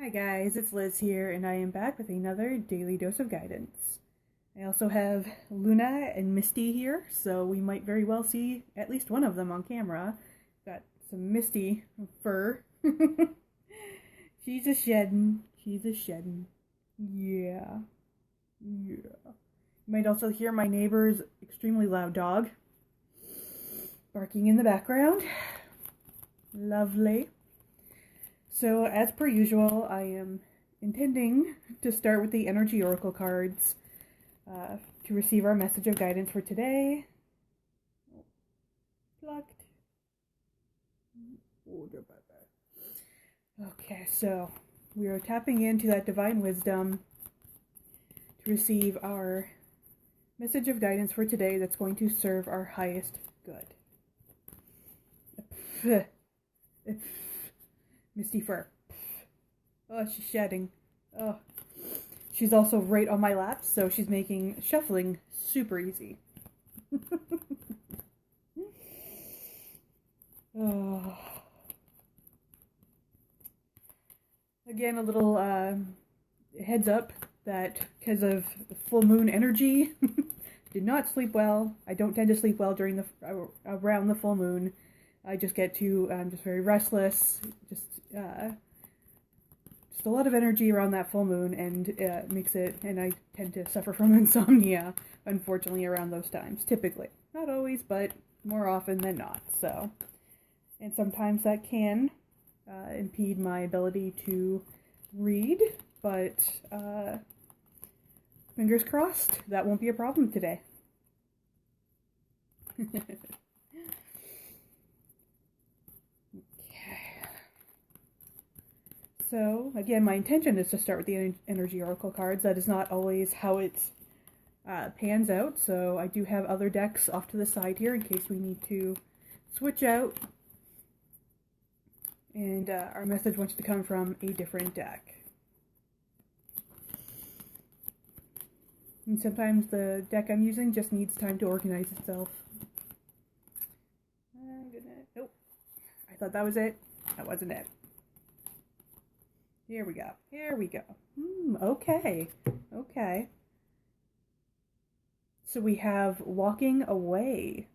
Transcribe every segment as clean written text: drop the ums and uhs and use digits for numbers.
Hi guys, it's Liz here, and I am back with another daily dose of guidance. I also have Luna and Misty here, so we might very well see at least one of them on camera. Got some Misty fur. She's a shedding. She's a shedding. Yeah. Yeah. You might also hear my neighbor's extremely loud dog barking in the background. Lovely. So, as per usual, I am intending to start with the Energy Oracle cards to receive our message of guidance for today. Plucked. Okay, so we are tapping into that divine wisdom to receive our message of guidance for today that's going to serve our highest good. Misty fur. Oh, she's shedding. Oh. She's also right on my lap, so she's making shuffling super easy. Oh. Again, a little heads up that because of full moon energy, did not sleep well. I don't tend to sleep well during around the full moon. I just get to, I'm just very restless, just a lot of energy around that full moon, and makes it, and I tend to suffer from insomnia, unfortunately, around those times, typically. Not always, but more often than not, so. And sometimes that can impede my ability to read, but fingers crossed, that won't be a problem today. So, again, my intention is to start with the Energy Oracle cards. That is not always how it pans out, so I do have other decks off to the side here in case we need to switch out. And our message wants to come from a different deck. And sometimes the deck I'm using just needs time to organize itself. Nope. I thought that was it. That wasn't it. Here we go. Here we go. Okay. Okay. So we have walking away.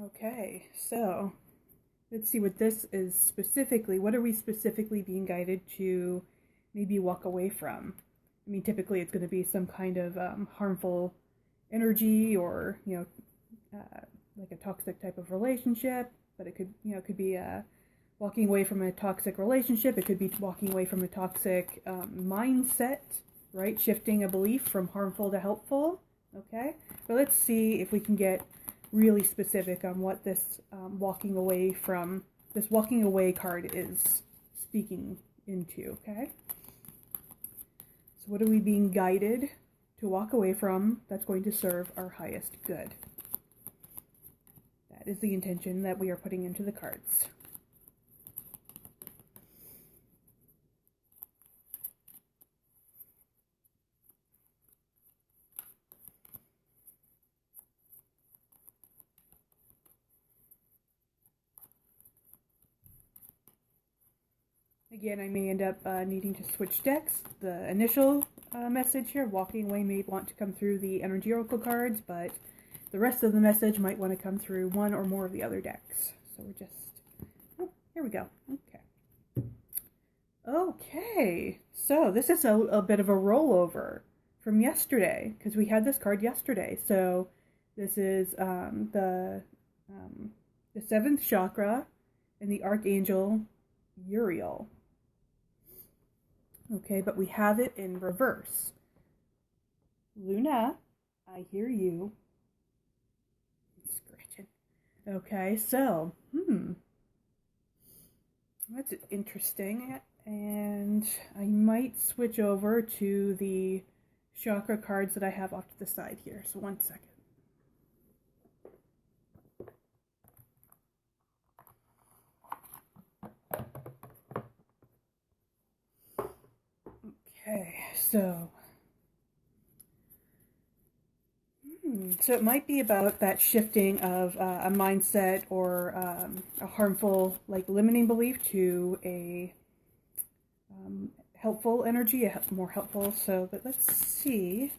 Okay. So let's see what this is specifically. What are we specifically being guided to maybe walk away from? I mean, typically it's going to be some kind of harmful energy, or, you know, like a toxic type of relationship, but it could, you know, it could be walking away from a toxic relationship. It could be walking away from a toxic mindset, right? Shifting a belief from harmful to helpful, okay? But let's see if we can get really specific on what this walking away card is speaking into, okay? So what are we being guided to walk away from that's going to serve our highest good? That is the intention that we are putting into the cards. Again, I may end up needing to switch decks. The initial message here, walking away, may want to come through the Energy Oracle cards, but the rest of the message might want to come through one or more of the other decks. So we're just, oh, here we go. Okay. Okay, so this is a bit of a rollover from yesterday, because we had this card yesterday. So this is the 7th chakra and the Archangel Uriel. Okay, but we have it in reverse. Luna, I hear you. Scratching. Okay, so, that's interesting. And I might switch over to the chakra cards that I have off to the side here. So 1 second. Okay, so So it might be about that shifting of a mindset or a harmful, like limiting belief to a helpful energy, more helpful. So, but let's see.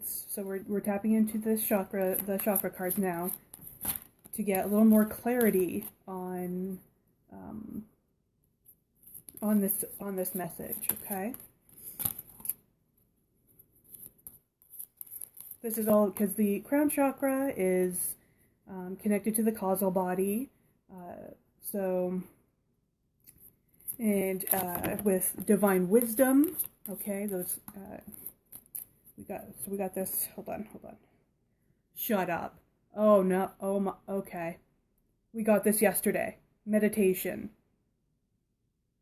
So we're tapping into this chakra, the chakra cards now, to get a little more clarity on this message. Okay. This is all because the crown chakra is connected to the causal body. With divine wisdom, okay, those we got this. Hold on. Shut up. Oh no. Oh my. Okay, we got this yesterday. Meditation.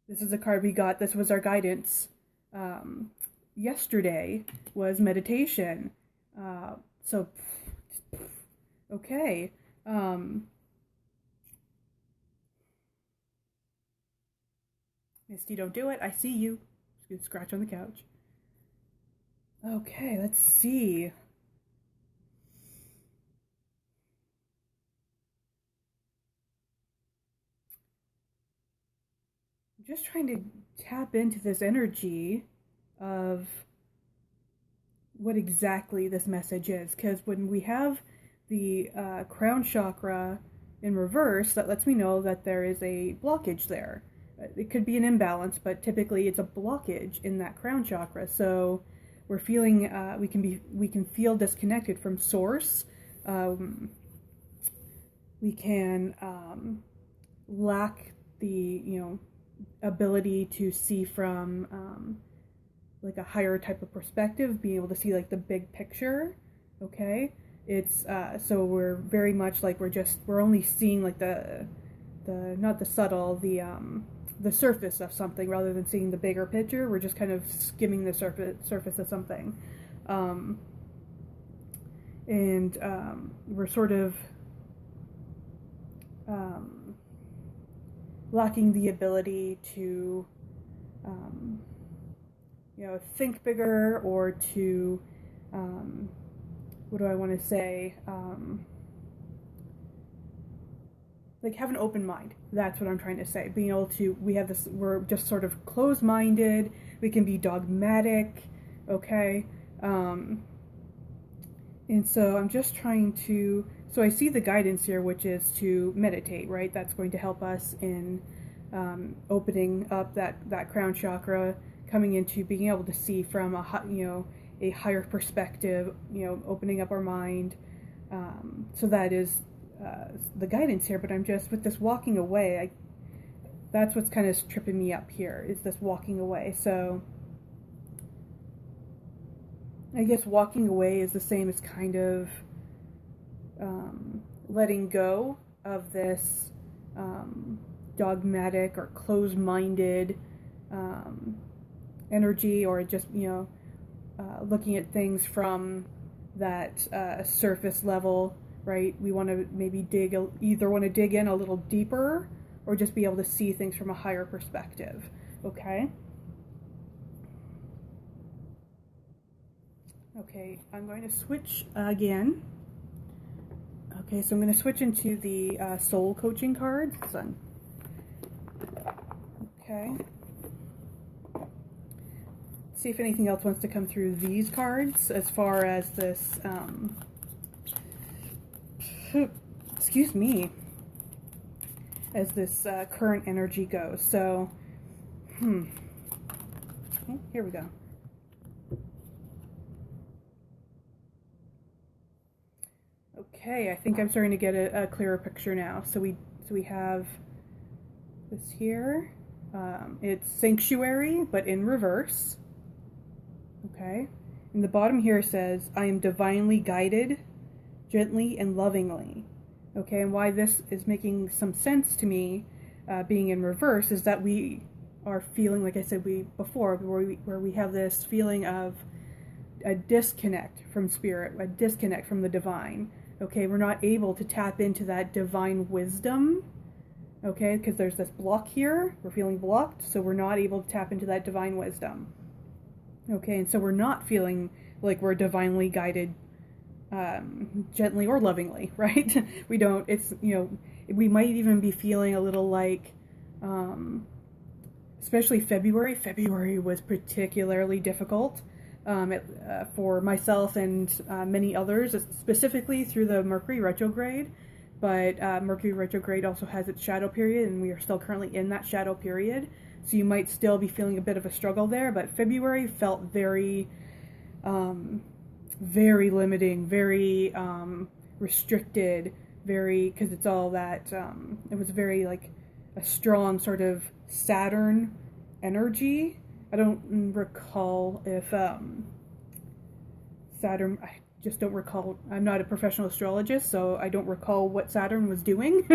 This is a card we got. This was our guidance. Yesterday was meditation. So, okay. Misty, don't do it. I see you. Just gonna scratch on the couch. Okay, let's see. I'm just trying to tap into this energy of what exactly this message is, because when we have the crown chakra in reverse, that lets me know that there is a blockage there. It could be an imbalance, but typically it's a blockage in that crown chakra. So we're feeling we can feel disconnected from source. We can lack the ability to see from like a higher type of perspective, being able to see like the big picture. Okay, it's so we're very much like we're only seeing like the not the subtle, the surface of something rather than seeing the bigger picture. We're just kind of skimming the surface of something, and we're sort of lacking the ability to think bigger, or to what do I want to say, like have an open mind. That's what I'm trying to say. Being able to, we're just sort of closed-minded. We can be dogmatic, okay? And so I'm just trying to, so I see the guidance here, which is to meditate, right? That's going to help us in opening up that crown chakra, coming into being able to see from a higher perspective, opening up our mind. So that is the guidance here. But I'm just, with this walking away, that's what's kind of tripping me up here, is this walking away. So I guess walking away is the same as kind of letting go of this dogmatic or closed-minded energy, or just looking at things from that surface level, right? We want to maybe either want to dig in a little deeper, or just be able to see things from a higher perspective. Okay. Okay, I'm going to switch again. Okay, so I'm going to switch into the soul coaching card. Okay. See if anything else wants to come through these cards as far as this, excuse me, as this current energy goes. So, here we go. Okay, I think I'm starting to get a clearer picture now. So we have this here. It's sanctuary, but in reverse. Okay, and the bottom here says, I am divinely guided, gently and lovingly. Okay, and why this is making some sense to me, being in reverse, is that we are feeling, like I said before, where we have this feeling of a disconnect from spirit, a disconnect from the divine. Okay, we're not able to tap into that divine wisdom. Okay, because there's this block here. We're feeling blocked, so we're not able to tap into that divine wisdom. Okay, and so we're not feeling like we're divinely guided, gently or lovingly, right? We don't, it's, we might even be feeling a little like, especially February. February was particularly difficult for myself and many others, specifically through the Mercury retrograde. But Mercury retrograde also has its shadow period, and we are still currently in that shadow period. So you might still be feeling a bit of a struggle there, but February felt very, very limiting, very restricted, because it's all that, it was very like a strong sort of Saturn energy. I don't recall if Saturn, I just don't recall. I'm not a professional astrologist, so I don't recall what Saturn was doing.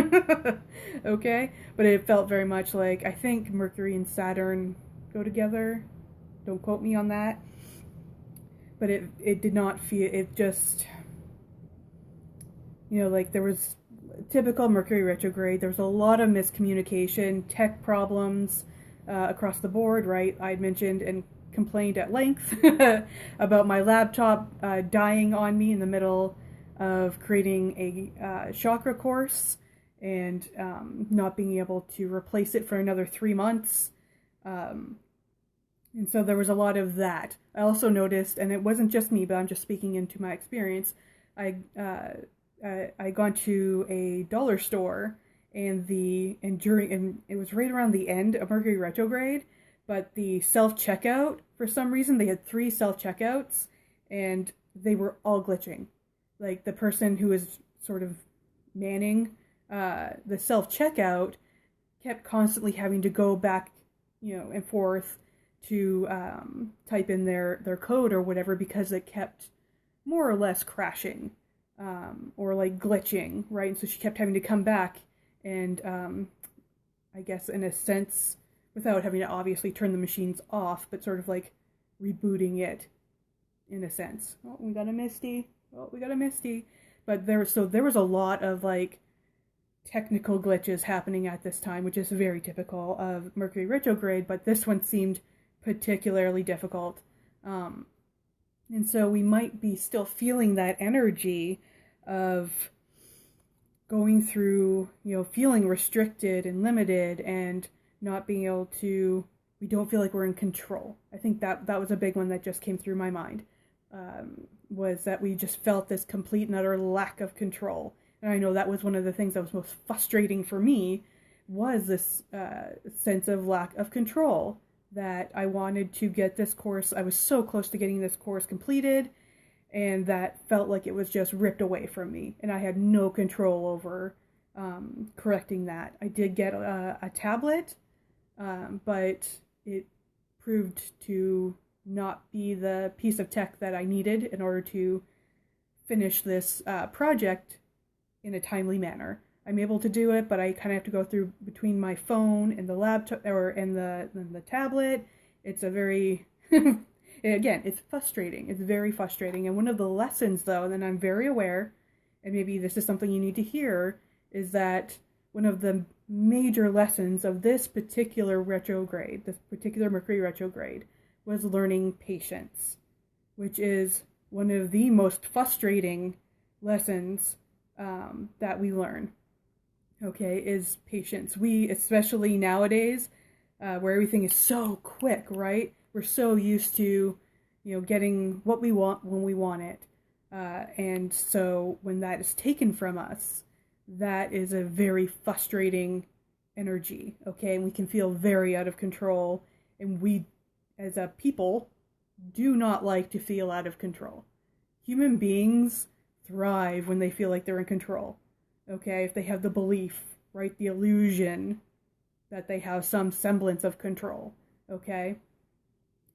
Okay? But it felt very much like, I think Mercury and Saturn go together. Don't quote me on that. But it did not feel, it just, like there was typical Mercury retrograde. There was a lot of miscommunication, tech problems across the board, right? I mentioned and complained at length about my laptop dying on me in the middle of creating a chakra course and not being able to replace it for another 3 months. And so there was a lot of that. I also noticed, and it wasn't just me, but I'm just speaking into my experience, I gone to a dollar store and it was right around the end of Mercury retrograde, but the self-checkout, for some reason, they had 3 self-checkouts, and they were all glitching. Like, the person who was sort of manning the self-checkout kept constantly having to go back, and forth to type in their code or whatever, because it kept more or less crashing, or like glitching, right? And so she kept having to come back and, I guess in a sense, without having to obviously turn the machines off, but sort of like rebooting it in a sense. Oh, we got a Misty. But there was a lot of like technical glitches happening at this time, which is very typical of Mercury retrograde, but this one seemed particularly difficult. And so we might be still feeling that energy of going through, feeling restricted and limited and not being able to, we don't feel like we're in control. I think that was a big one that just came through my mind, was that we just felt this complete and utter lack of control. And I know that was one of the things that was most frustrating for me, was this sense of lack of control, that I wanted to get this course. I was so close to getting this course completed, and that felt like it was just ripped away from me, and I had no control over correcting that. I did get a tablet, but it proved to not be the piece of tech that I needed in order to finish this project in a timely manner. I'm able to do it, but I kind of have to go through between my phone and the laptop and the tablet. It's a very again, it's frustrating. It's very frustrating. And one of the lessons, though, and I'm very aware, and maybe this is something you need to hear, is that one of the major lessons of this particular retrograde, this particular Mercury retrograde, was learning patience, which is one of the most frustrating lessons that we learn. Okay, is patience. We, especially nowadays, where everything is so quick, right? We're so used to, getting what we want when we want it. And so when that is taken from us, that is a very frustrating energy, okay? And we can feel very out of control. And we, as a people, do not like to feel out of control. Human beings thrive when they feel like they're in control, okay? If they have the belief, right? The illusion that they have some semblance of control, okay?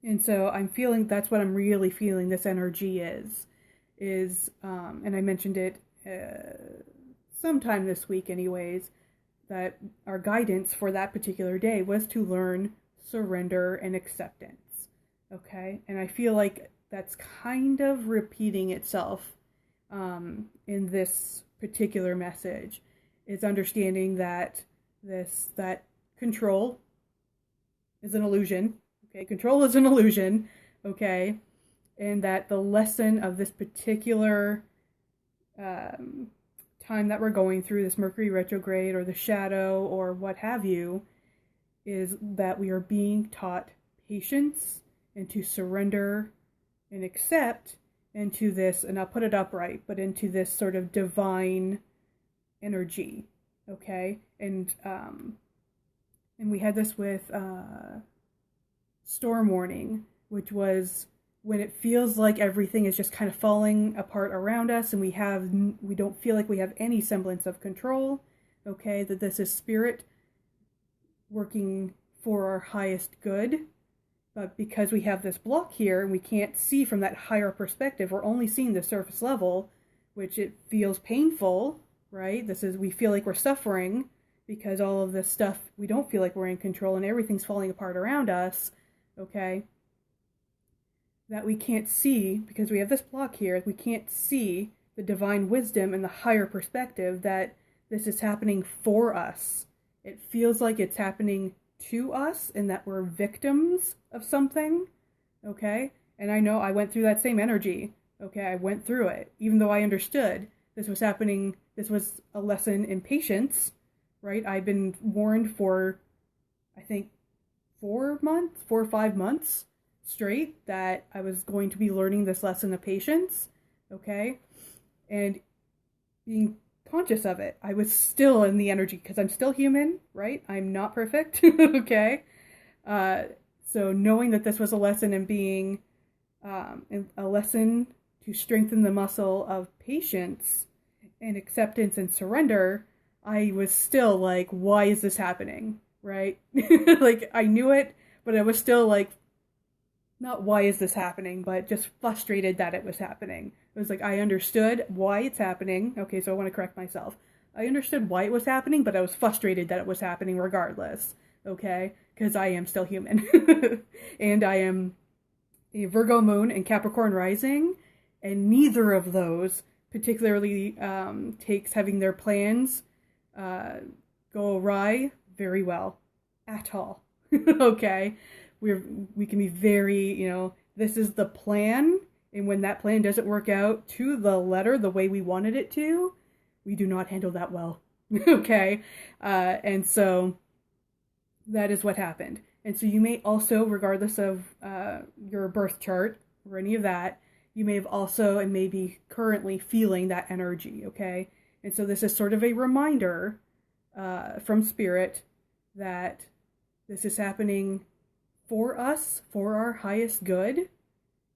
And so I'm feeling, that's what I'm really feeling this energy is, and I mentioned it sometime this week anyways, that our guidance for that particular day was to learn surrender and acceptance, okay? And I feel like that's kind of repeating itself in this particular message, is understanding that that control is an illusion. Okay, control is an illusion, okay? and that the lesson of this particular time that we're going through, this Mercury retrograde or the shadow or what have you, is that we are being taught patience and to surrender and accept into this, and I'll put it upright, but into this sort of divine energy, okay? And we had this with storm warning, which was when it feels like everything is just kind of falling apart around us and we don't feel like we have any semblance of control, okay? That this is spirit working for our highest good. But because we have this block here and we can't see from that higher perspective, we're only seeing the surface level, which it feels painful, right? We feel like we're suffering because all of this stuff, we don't feel like we're in control and everything's falling apart around us, okay? That we can't see, because we have this block here, we can't see the divine wisdom and the higher perspective that this is happening for us. It feels like it's happening to us and that we're victims of something, okay? And I know I went through that same energy, okay? I went through it, even though I understood this was happening. This was a lesson in patience, right? I'd been warned for, I think, 4 or 5 months straight that I was going to be learning this lesson of patience, okay? And being conscious of it, I was still in the energy, because I'm still human, right? I'm not perfect, okay? So knowing that this was a lesson in being a lesson to strengthen the muscle of patience and acceptance and surrender, I was still like, why is this happening, right? Like, I knew it, but I was still like, not why is this happening, but just frustrated that it was happening. It was like, I understood why it's happening. Okay, so I want to correct myself. I understood why it was happening, but I was frustrated that it was happening regardless. Okay, because I am still human. And I am a Virgo moon and Capricorn rising, and neither of those particularly takes having their plans go awry very well at all. Okay, we can be very, this is the plan, and when that plan doesn't work out to the letter the way we wanted it to, we do not handle that well. Okay, and so that is what happened. And so you may also, regardless of your birth chart or any of that, you may have also and maybe currently feeling that energy, okay? And so this is sort of a reminder from Spirit that this is happening for us, for our highest good,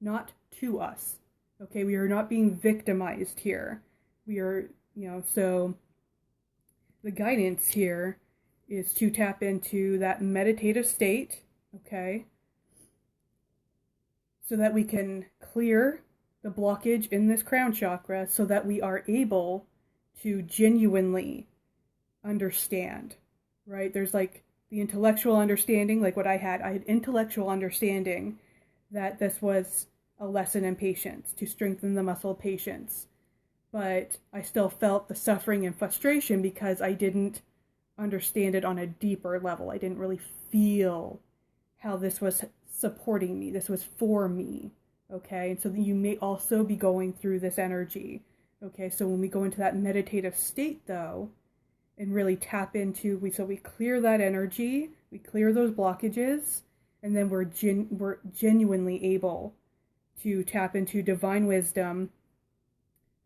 not to us. Okay, we are not being victimized here. We are, so the guidance here is to tap into that meditative state, okay, so that we can clear the blockage in this crown chakra so that we are able to genuinely understand, right? There's like the intellectual understanding, like what I had intellectual understanding that this was a lesson in patience, to strengthen the muscle of patience. But I still felt the suffering and frustration because I didn't understand it on a deeper level. I didn't really feel how this was supporting me. This was for me, okay? And so you may also be going through this energy, okay? So when we go into that meditative state, though, and really tap into, we clear that energy, we clear those blockages, and then we're genuinely able to tap into divine wisdom,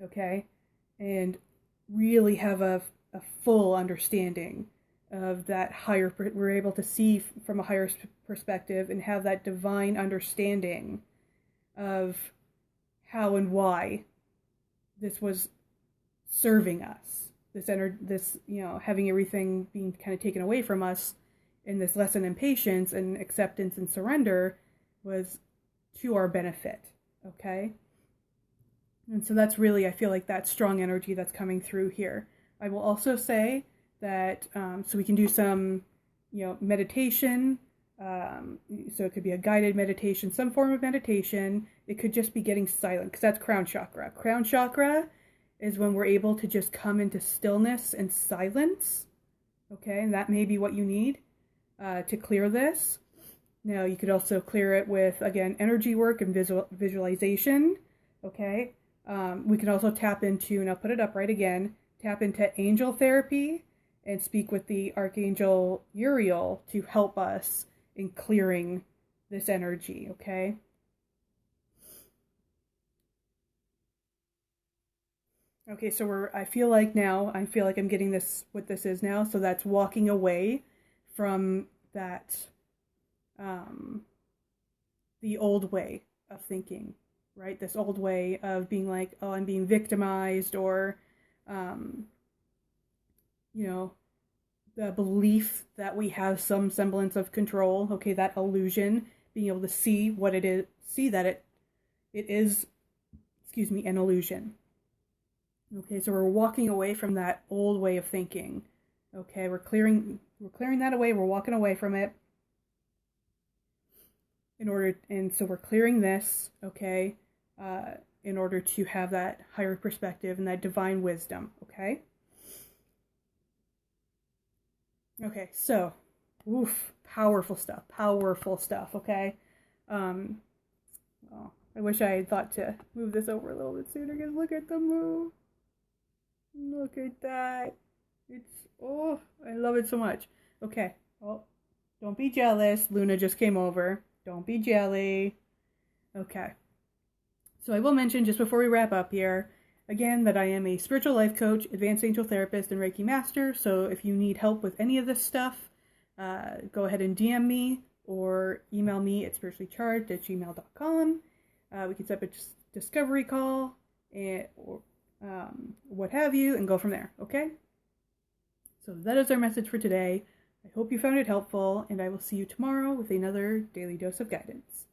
okay? And really have a full understanding of that higher, we're able to see from a higher perspective and have that divine understanding of how and why this was serving us. This having everything being kind of taken away from us in this lesson in patience and acceptance and surrender was to our benefit, okay? And so that's really, I feel like that strong energy that's coming through here. I will also say that, so we can do some, meditation. So it could be a guided meditation, some form of meditation. It could just be getting silent, because that's crown chakra. Crown chakra is when we're able to just come into stillness and silence. Okay, and that may be what you need to clear this. Now you could also clear it with, again, energy work and visualization, okay? We can also tap into, and I'll put it up right again, tap into angel therapy and speak with the Archangel Uriel to help us in clearing this energy, okay? Okay, so I feel like I'm getting this, what this is now. So that's walking away from that, the old way of thinking, right? This old way of being like, oh, I'm being victimized, or, you know, the belief that we have some semblance of control. Okay, that illusion, being able to see what it is, see that it is, excuse me, an illusion. Okay, so we're walking away from that old way of thinking. Okay, we're clearing that away. We're walking away from it. So we're clearing this, okay, in order to have that higher perspective and that divine wisdom, okay? Okay, so, oof, powerful stuff, okay? Well, I wish I had thought to move this over a little bit sooner, because look at the move. Look at that. Oh, I love it so much. Okay, oh, don't be jealous. Luna just came over. Don't be jelly. Okay. So I will mention just before we wrap up here, again, that I am a spiritual life coach, advanced angel therapist, and Reiki master. So if you need help with any of this stuff, go ahead and DM me or email me at spirituallycharged@gmail.com. We can set up a discovery call or what have you, and go from there, okay? So that is our message for today. I hope you found it helpful, and I will see you tomorrow with another daily dose of guidance.